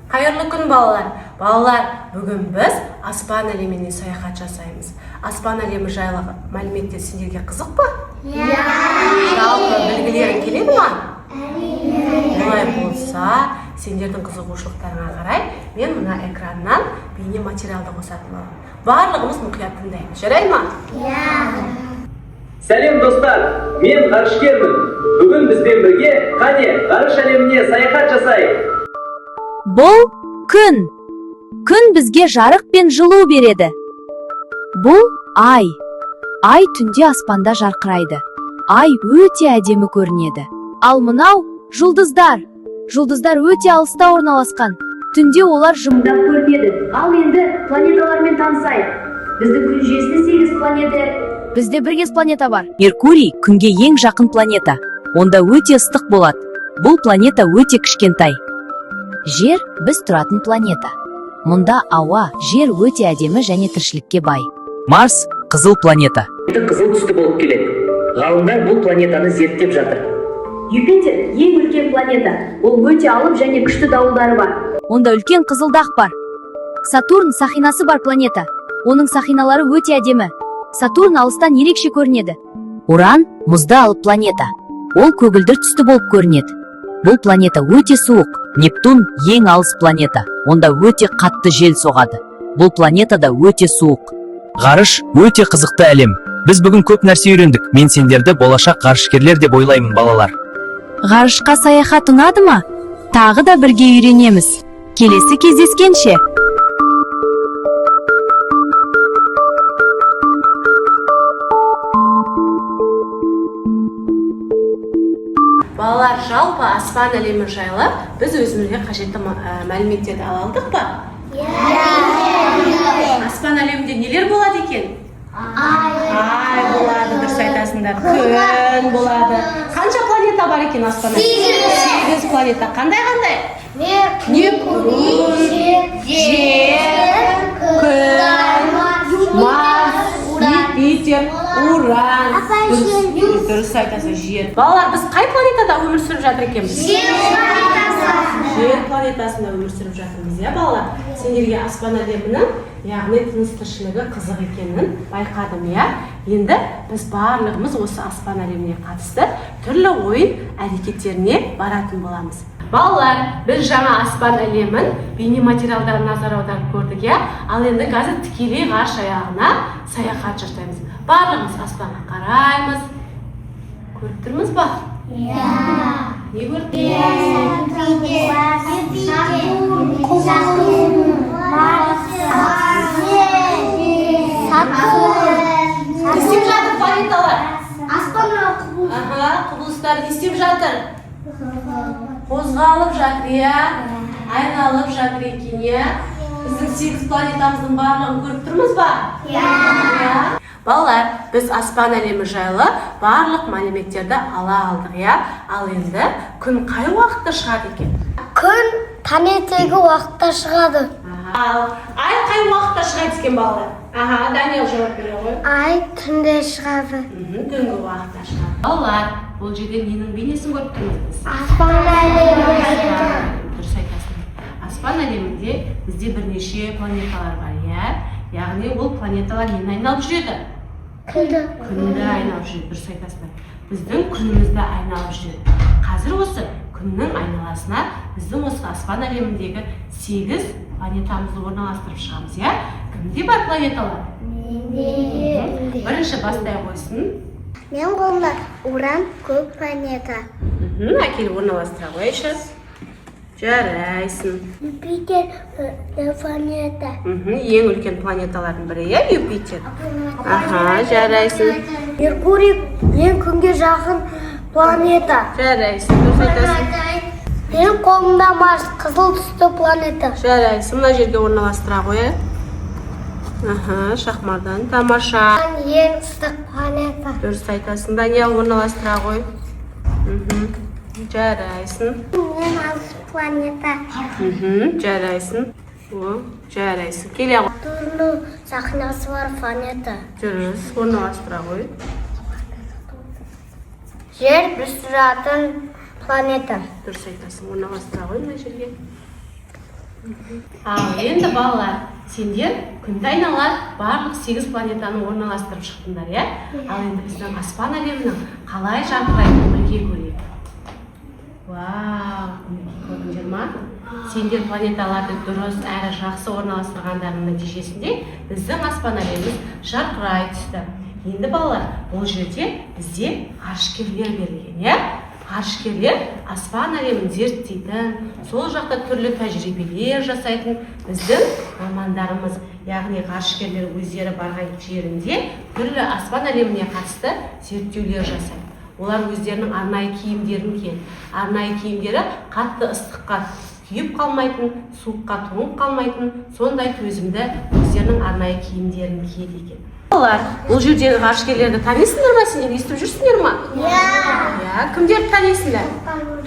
Қайырлы күн балалар. Балалар, бүгін біз аспан әлеміне саяхат жасаймыз. Аспан әлемі жайлы мәліметтер сендерге қызық па? Жалпы білгілерің келеді ма? Олай болса, сендердің қызығушылықтарыңа қарай мен мына экраннан бейне материалды қосатын боламын. Барлығымыз мұқият тыңдаймыз. Жарай ма? Сәлем достар, мен ғарышкермін. Бүгін бізбен бірге қане ғарыш әлеміне саяхат жасайық. Бұл күн. Күн бізге жарық пен жылу береді. Бұл ай. Ай түнде аспанда жарқырайды. Ай өте әдемі көрінеді. Ал мынау жұлдыздар. Жұлдыздар өте алыста орналасқан. Түнде олар жымыңдап көрінеді. Ал енді планеталармен танысайық. Біздің күн жүйесінде 8 планета. Бізде 1 планета бар. Меркурий күнге ең жақын планета. Онда өте ыстық болады. Бұл планета өте кішкентай. Жер біз тұратын планета. Мұнда ауа, жер өте әдемі және тіршілікке бай. Марс қызыл планета. Қызыл түсті болып келеді. Ғалымдар бұл планетаны зерттеп жатыр. Юпитер ең үлкен планета. Ол өте алып және күшті дауылдары бар. Онда үлкен қызыл дақ бар. Сатурн сақинасы бар планета. Оның сақиналары өте әдемі. Сатурн алыстан ерекше көрінеді. Уран мұзды алып планета. Ол көгілдір түсті болып көрінеді. Бұл планета өте суық. Нептун ең алыс планета. Онда өте қатты жел соғады. Бұл планетада өте суық. Ғарыш өте қызықты әлем. Біз бүгін көп нәрсе үйрендік. Мен сендерді болашақ ғарышкерлер деп ойлаймын, балалар. Ғарышқа саяхат ұнады ма? Тағы да бірге үйренеміз. Келесі кездескенше. Балалар, жалпы аспан әлемі жайлы біз өзімізге қажетті мәліметтерді ала алдық па? Аспан әлемінде нелер болады екен? Ай болады, дұрыс айтасыңдар. Күн болады. Қанша планета бар екен аспан әлемінде? 8 планета. Қандай? Нептун, жер, күн, Марс, Юпитер, Уран. Дұрыс айтасың, жер. Балалар, біз қай планетада өмір сүріп жатыр екенбіз? Жер планетасында өмір сүріп жатырмыз, балалар? Сендерге аспан әлемінің, яғни тыныс тіршілігі қызық екенін байқадым, Енді біз барлығымыз осы аспан әлеміне қатысты түрлі ойын әрекеттеріне баратын боламыз. Балалар, біз жаңа аспан әлемін бейне материалдарын назар аударып көрдік, Ал енді қазір тікелей ғарыш аяғына саяхат жасаймыз. Барлығымыз аспанға қараймыз. Көріп тұрмыз ба? Не көріп Не істеп жатыр планеталар? Құбылыстар не істеп жатыр? Қозғалып жатыр, айналып жатыр екен, Біздің 8 планетамыздың барлығын көріп тұрмыз ба? Балалар, біз аспан әлемі жайлы барлық мәліметтерді ала алдық, Ал енді күн қай уақытта шығады екен? Күн таңертеңгі уақытта шығады. Ал ай қай уақытта шығады екен, балалар? Даниэл жауап бере ғой. Ай түнде шығады. Түнгі уақытта шығады. Балалар, бұл жерде ненің бейнесін көріп тұрмыз? Аспан әлемі. Дұрыс айтасың. Аспан әлемінде бізде бірнеше планеталар бар, Яғни ол планеталар нені айналып жүреді? Күнді айналып жүреді, дұрыс айтасың. Біздің күнімізді айналып жүреді. Қазір осы күннің айналасына біздің осы аспан әлеміндегі 8 планетамызды орналастырып шығамыз, Кімде бар планеталар? Менде. Бірінші бастай қойсын. Мен қолымда Уран көп планета. Әкел орналастыра қойшы. Жарайсың. Юпитер планета. Ең үлкен планеталардың бірі, Юпитер? Жарайсың. Меркурий ең күнге жақын планета. Жарайсың, дұрыс айтасың. Мен қолымда Марс қызыл түсті планета. Жарайсың, мына жерге орналастыра қой. Шахмардан тамаша. Ең ыстық планета. Дұрыс айтасың, Даниэл орналастыра қой. Жарайсың. Мен алыс планета. Жарайсың. Жарайсың. Келе ғой. Түрлі сақинасы бар планета. Дұрыс, орналастыра қой. Жер біз тұратын планета. Дұрыс айтасың, орналастыра қой мына жерге. Ал енді балалар, сендер күнді айнала барлық 8 планетаны орналастырып шықтыңдар, иә? Ал енді біздің аспан әлемінің қалай жарқырайтынын бірге көрейік. Вау, көрдіңдер ма? Сендер планеталарды дұрыс әрі жақсы орналастырғандарының нәтижесінде біздің аспан әлеміміз жарқырай түсті. Енді балалар, бұл жерде бізде ғарышкерлер берілген, иә? Ғарышкерлер аспан әлемін зерттейтін, сол жақта түрлі тәжірибелер жасайтын біздің мамандарымыз, яғни ғарышкерлер өздері барған жерінде түрлі аспан әлеміне қатысты зерттеулер жасайды. Олар өздерінің арнайы киімдерін киеді. Арнайы киімдері қатты ыстыққа күйіп қалмайтын, суыққа тоңып қалмайтын, сондай төзімді өздерінің арнайы киімдерін киеді екен. Балалар, бұл жердегі ғарышкерлерді танисыңдар ма, сендер естіп жүрсіңдер ма? Иә, кімдерді танисыңдар?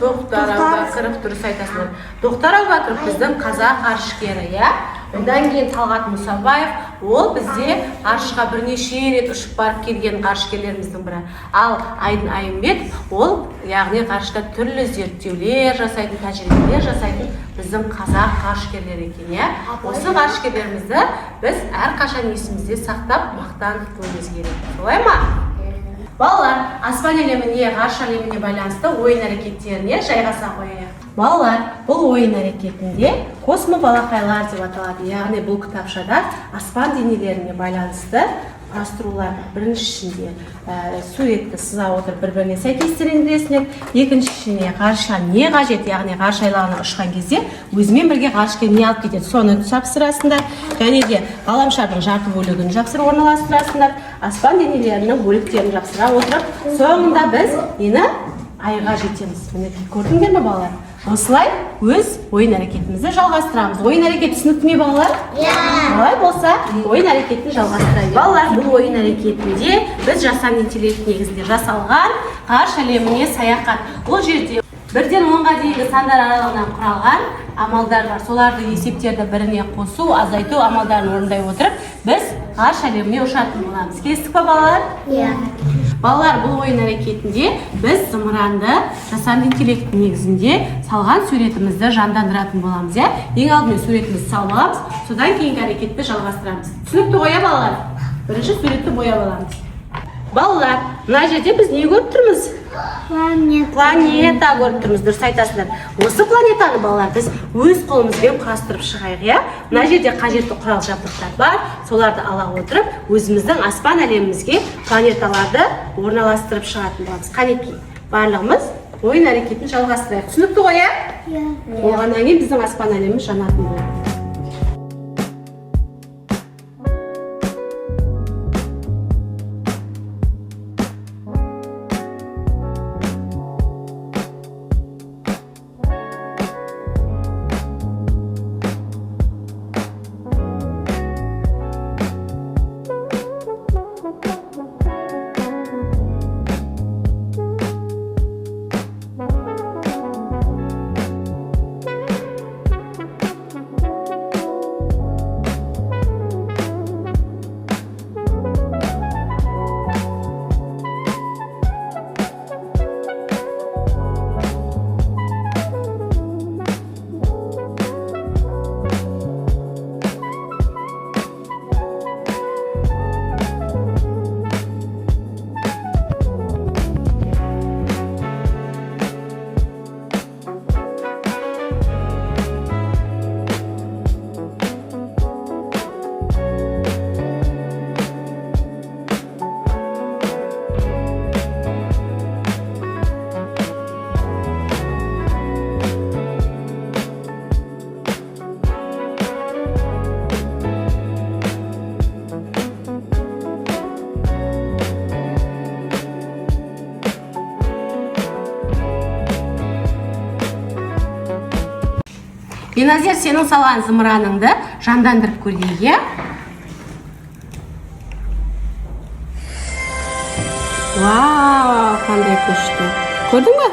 Тоқтар Әубәкіров, дұрыс айтасыңдар. Тоқтар Әубәкіров біздің қазақ ғарышкері, иә? Одан кейін Талғат Мұсабаев, ол бізде ғарышқа бірнеше рет ұшып барып келген ғарышкерлеріміздің бірі. Ал Айдын Айымбет, ол яғни ғарышта түрлі зерттеулер жасайтын, тәжірибелер жасайтын біздің қазақ ғарышкерлері екен, иә? Осы ғарышкерлерімізді біз әрқашан есімізде сақтап, мақтан тұтуымыз керек. Солай ма? Балалар, аспан әлеміне, ғарыш әлеміне байланысты ойын әрекеттеріне жайғаса қояйық. Балалар, бұл ойын әрекетінде космобалақайлар деп аталады. Яғни бұл кітапшада аспан денелеріне байланысты құрастырулар. Біріншісінде суретті сыза отырып бір-біріне сәйкестендіресіңдер. Екіншісіне ғарышқа не қажет, яғни ғарыш айлағына ұшқан кезде өзімен бірге ғарышқа не алып кетеді, соны жапсырасыңдар. Және де ғаламшардың жарты бөлігін жапсырып орналастырасыңдар. Аспан денелерінің бөліктерін жапсыра отырып, соңында біз нені айға жетеміз. Міне көрдіңдер ме балалар? Осылай өз ойын әрекетімізді жалғастырамыз. Ойын әрекет түсінікті ме балалар? Иә. Олай болса, ойын әрекетін жалғастырайық. Балалар, бұл ойын әрекетінде біз жасанды интеллект негізінде жасалған ғарыш әлеміне саяхат. Ол жерде 1-ден 10-ға дейінгі сандар аралығынан құралған амалдар бар. Соларды есептерді біріне қосу, азайту амалдарын орындай отырып, біз ғарыш әлеміне ұшатын боламыз. Келістік па балалар? Иә. Балалар, бұл ойын әрекетінде біз зымыранды жасанды интеллект негізінде салған суретімізді жандандыратын боламыз, иә? Ең алдымен суретімізді салып аламыз, содан кейінгі әрекетті жалғастырамыз. Түсінікті ғой, балалар? Бірінші суретті бояп аламыз. Балалар, мына жерде біз не көріп тұрмыз? Планета көріп тұрмыз, дұрыс айтасыздар. Осы планетаны балалар біз өз қолымызбен құрастырып шығайық, иә? Мына жерде қажетті құрал жабдықтар бар, соларды ала отырып, өзіміздің аспан әлемімізге планеталарды орналастырып шығатын боламыз. Қанекей, барлығымыз ойын әрекетін жалғастырайық. Түсінікті ғой, иә? Иә. Оғаннан кейін біздің аспан әлеміміз жанатын болады. Беназир, сенің салған зымыраныңды жандандырып көрейік, иә? Вау, қандай күшті. Көрдің бе?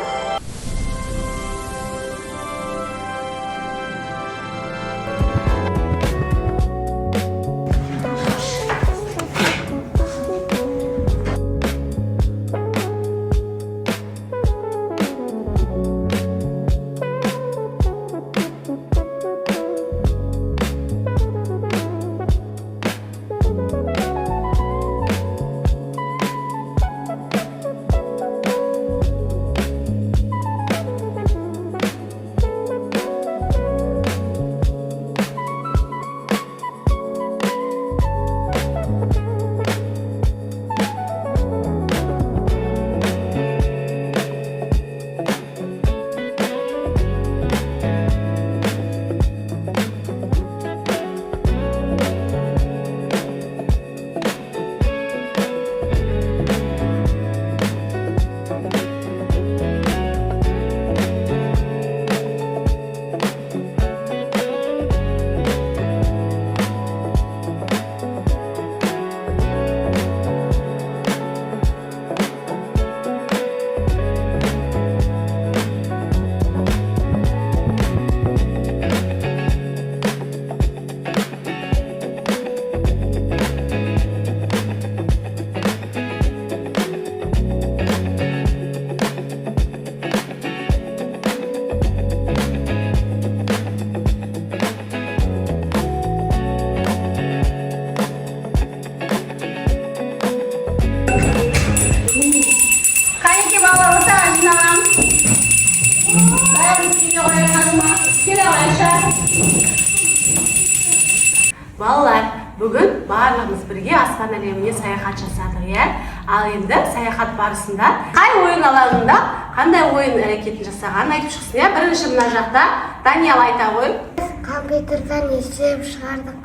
Балалар, бүгін барлығымыз бірге аспан әлеміне саяхат жасадық, иә? Ал енді саяхат барысында қай ойын алаңында қандай ойын әрекетін жасағанын айтып шықсын, иә? Бірінші мына жақта Даниял айта ғой. Компьютерден есеп шығардық.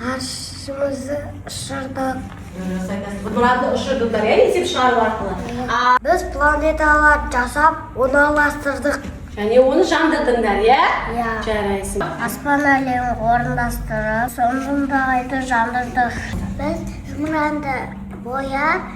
Ғарышымызды ұшырдық. Бұларды ұшырдыңдар, иә? Есеп шығару арқылы. Біз планеталар жасап, оны аластырдық. Және оны жандырдыңдар, иә? Иә. Жарайсың. Аспан әлемін орындастырып, соңындағайды жандырдық. Біз зымыранды бояп,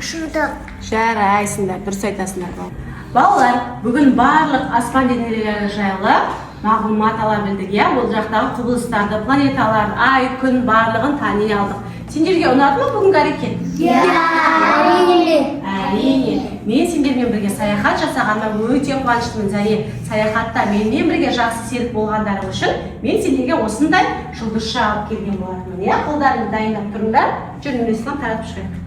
ұшырдық. Жарайсыңдар, дұрыс айтасыңдар. Балалар, бүгін барлық аспан денелері жайлы мағлұмат ала білдік, иә? Ол жақтағы құбылыстарды, планеталар, ай, күн барлығын тани алдық. Сендерге ұнады ма бүгінгі әрекет? Әрине. Әрине. Мен сендермен бірге саяхат жасағаныма өте қуаныштымын. Және саяхатта менімен бірге жақсы серік болғандарың үшін мен сендерге осындай жұлдызша алып келген болатынмын. иә? Қолдарыңды дайындап тұрыңдар. Жүріңдер, ислам таратып шығайық.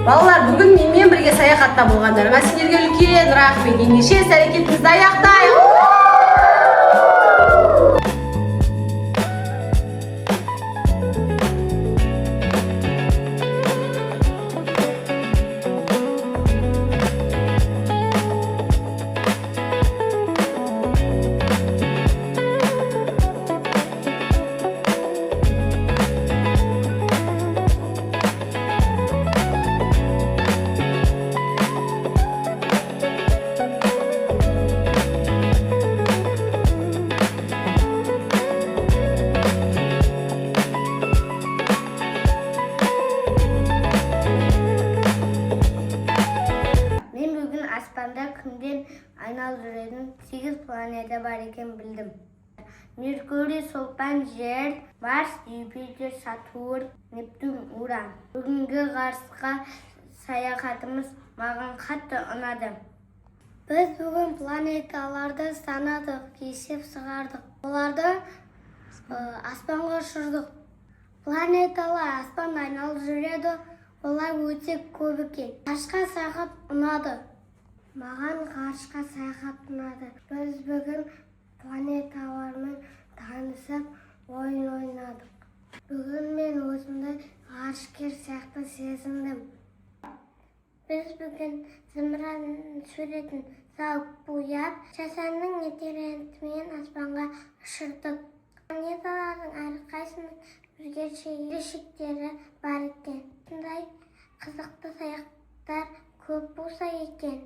Балалар, бүгін менімен бірге саяхатта болғандарыңа сендерге үлкен рахмет. Ендеше іс әрекетімізді аяқтайық. Күнден айналып жүретін 8 планета бар екен білдім. Меркурий, Солпан, Жер, Марс, Юпитер, Сатурн, Нептун, Уран. Бүгінгі ғарышқа саяхатымыз маған қатты ұнады. Біз бүгін планеталарды санадық, есеп шығардық. Оларды аспанға ұшырдық. Планеталар аспанда айналып жүреді, олар өте көп екен. Ғарышқа саяхат ұнады. Маған ғарышқа саяхат ұнады. Біз бүгін планеталармен танысып, ойын ойнадық. Бүгін мен өзімді ғарышкер сияқты сезіндім. Біз бүгін зымыран суретін салып бояп, жасанның интернетімен аспанға ұшырдық. Планеталардың әрқайсының өзгеше ерекшеліктері бар екен. Сондай қызықты саяхаттар көп болса екен.